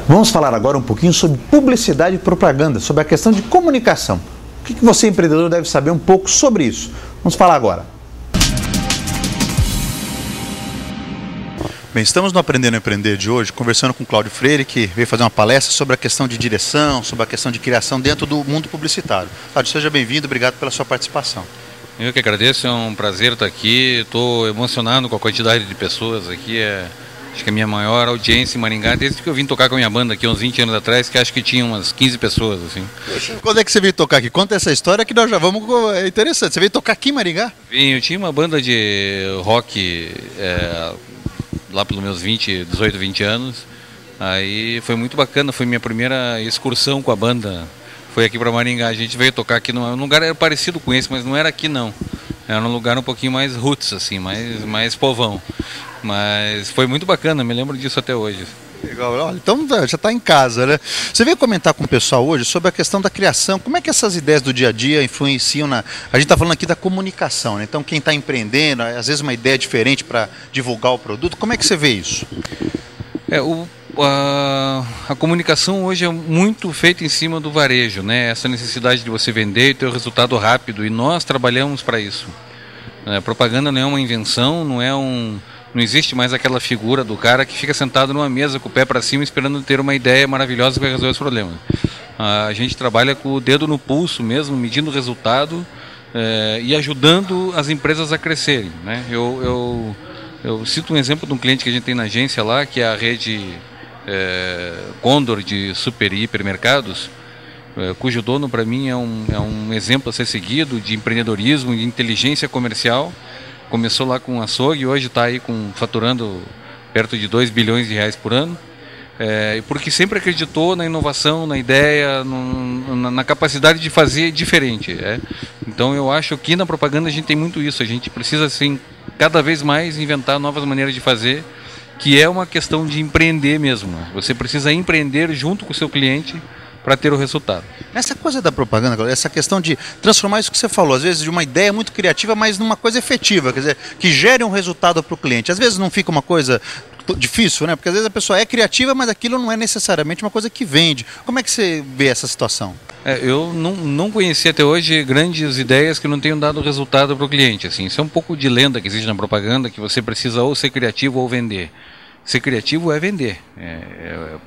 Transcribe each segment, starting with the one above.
Vamos falar agora um pouquinho sobre publicidade e propaganda, sobre a questão de comunicação. O que você, empreendedor, deve saber um pouco sobre isso? Vamos falar agora. Bem, estamos no Aprendendo a Empreender de hoje, conversando com o Cláudio Freire, que veio fazer uma palestra sobre a questão de direção, sobre a questão de criação dentro do mundo publicitário. Cláudio, seja bem-vindo, obrigado pela sua participação. Eu que agradeço, é um prazer estar aqui, estou emocionado com a quantidade de pessoas aqui, acho que é a minha maior audiência em Maringá, desde que eu vim tocar com a minha banda aqui uns 20 anos atrás, que acho que tinha umas 15 pessoas, assim. Quando é que você veio tocar aqui? Conta essa história que nós já vamos... É interessante, você veio tocar aqui em Maringá? Vim, eu tinha uma banda de rock lá pelos meus 18, 20 anos, aí foi muito bacana, foi minha primeira excursão com a banda, foi aqui para Maringá. A gente veio tocar aqui num lugar era parecido com esse, mas não era aqui não. Era um lugar um pouquinho mais roots, assim, mais povão. Mas foi muito bacana, me lembro disso até hoje. Legal, olha, então já está em casa, né? Você veio comentar com o pessoal hoje sobre a questão da criação, como é que essas ideias do dia a dia influenciam na... A gente está falando aqui da comunicação, né? Então quem está empreendendo, às vezes uma ideia diferente para divulgar o produto, como é que você vê isso? A comunicação hoje é muito feita em cima do varejo, né? Essa necessidade de você vender e ter o resultado rápido, e nós trabalhamos para isso. A propaganda não é uma invenção, não existe mais aquela figura do cara que fica sentado numa mesa com o pé para cima esperando ter uma ideia maravilhosa que vai resolver os problemas. A gente trabalha com o dedo no pulso mesmo, medindo o resultado e ajudando as empresas a crescerem, né? Eu cito um exemplo de um cliente que a gente tem na agência lá, que é a rede Condor de super e hipermercados, cujo dono para mim é um exemplo a ser seguido de empreendedorismo, de inteligência comercial. Começou lá com açougue e hoje está aí faturando perto de 2 bilhões de reais por ano, porque sempre acreditou na inovação, na ideia, na capacidade de fazer diferente. Então eu acho que na propaganda a gente tem muito isso, a gente precisa assim, cada vez mais inventar novas maneiras de fazer, que é uma questão de empreender mesmo. Você precisa empreender junto com o seu cliente para ter o resultado. Essa coisa da propaganda, essa questão de transformar isso que você falou, às vezes de uma ideia muito criativa, mas numa coisa efetiva, quer dizer, que gere um resultado para o cliente. Às vezes não fica uma coisa difícil, né? Porque às vezes a pessoa é criativa, mas aquilo não é necessariamente uma coisa que vende. Como é que você vê essa situação? Eu não conheci até hoje grandes ideias que não tenham dado resultado para o cliente. Assim, isso é um pouco de lenda que existe na propaganda, que você precisa ou ser criativo ou vender. Ser criativo é vender.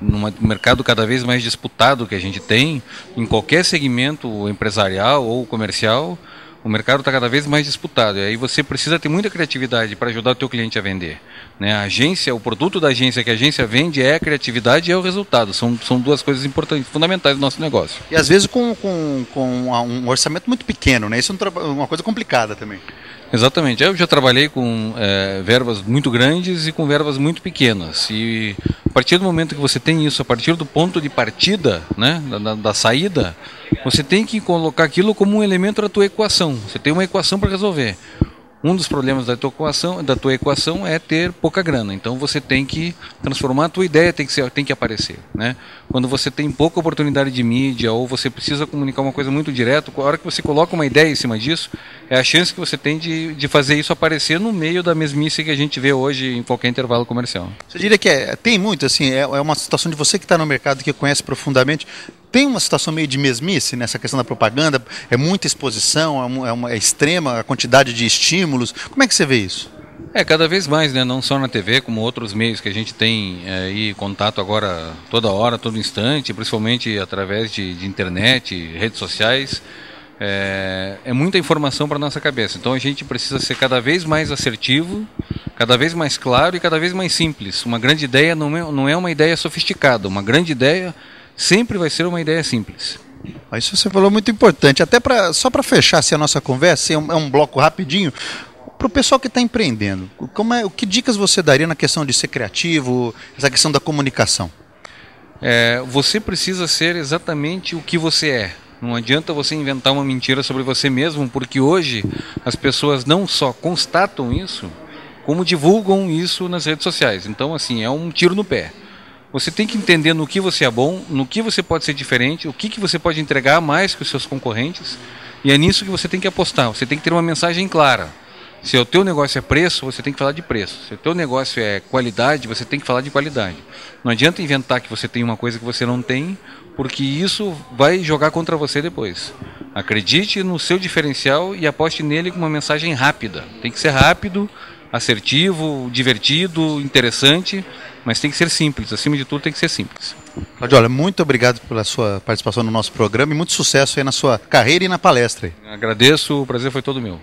Num mercado cada vez mais disputado que a gente tem, em qualquer segmento empresarial ou comercial, o mercado está cada vez mais disputado. E aí você precisa ter muita criatividade para ajudar o teu cliente a vender, né? A agência, o produto da agência que a agência vende é a criatividade e é o resultado. São duas coisas importantes, fundamentais do nosso negócio. E às vezes com um orçamento muito pequeno, né? Isso é uma coisa complicada também. Exatamente. Eu já trabalhei com verbas muito grandes e com verbas muito pequenas. E a partir do momento que você tem isso, a partir do ponto de partida, né, da saída, você tem que colocar aquilo como um elemento da tua equação. Você tem uma equação para resolver. Um dos problemas da tua equação é ter pouca grana. Então você tem que transformar a tua ideia, tem que aparecer, né? Quando você tem pouca oportunidade de mídia ou você precisa comunicar uma coisa muito direto, a hora que você coloca uma ideia em cima disso, é a chance que você tem de fazer isso aparecer no meio da mesmice que a gente vê hoje em qualquer intervalo comercial. Você diria que tem muito, assim, é uma situação de você que está no mercado, que conhece profundamente. Tem uma situação meio de mesmice nessa questão da propaganda? É muita exposição, é extrema a quantidade de estímulos. Como é que você vê isso? Cada vez mais, né? Não só na TV, como outros meios que a gente tem aí contato agora toda hora, todo instante, principalmente através de internet, redes sociais. É muita informação para a nossa cabeça. Então a gente precisa ser cada vez mais assertivo, cada vez mais claro e cada vez mais simples. Uma grande ideia não é uma ideia sofisticada. Uma grande ideia sempre vai ser uma ideia simples. Isso você falou muito importante. Até só para fechar a nossa conversa, é um bloco rapidinho. Para o pessoal que está empreendendo, que dicas você daria na questão de ser criativo, essa questão da comunicação? Você precisa ser exatamente o que você é. Não adianta você inventar uma mentira sobre você mesmo, porque hoje as pessoas não só constatam isso, como divulgam isso nas redes sociais. Então, assim, é um tiro no pé. Você tem que entender no que você é bom, no que você pode ser diferente, o que você pode entregar mais que os seus concorrentes, e é nisso que você tem que apostar. Você tem que ter uma mensagem clara. Se o teu negócio é preço, você tem que falar de preço. Se o teu negócio é qualidade, você tem que falar de qualidade. Não adianta inventar que você tem uma coisa que você não tem, porque isso vai jogar contra você depois. Acredite no seu diferencial e aposte nele com uma mensagem rápida. Tem que ser rápido, assertivo, divertido, interessante, mas tem que ser simples. Acima de tudo, tem que ser simples. Cláudio, olha, muito obrigado pela sua participação no nosso programa e muito sucesso aí na sua carreira e na palestra. Agradeço, o prazer foi todo meu.